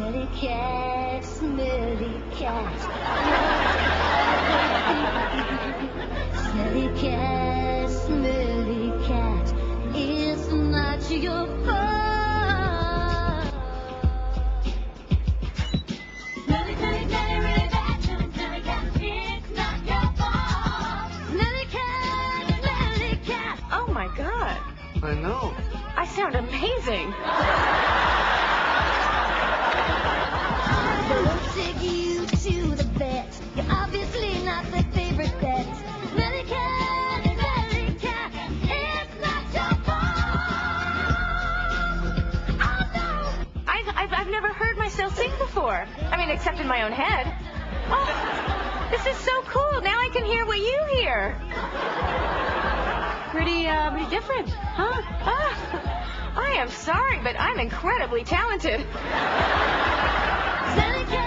Smelly cat, smelly cat. Smelly cat, smelly cat. It's not your fault. Smelly, smelly, smelly, really bad. Smelly, smelly cat. It's not your fault. Smelly cat. Oh my God. I know. I sound amazing. Don't take you to the vet. You're obviously not the favorite pet. Smelly cat, it's not your fault. Oh no! I've never heard myself sing before. I mean, except in my own head. Oh, this is so cool. Now I can hear what you hear. Pretty different, huh? Ah, I am sorry, but I'm incredibly talented. Smelly cat.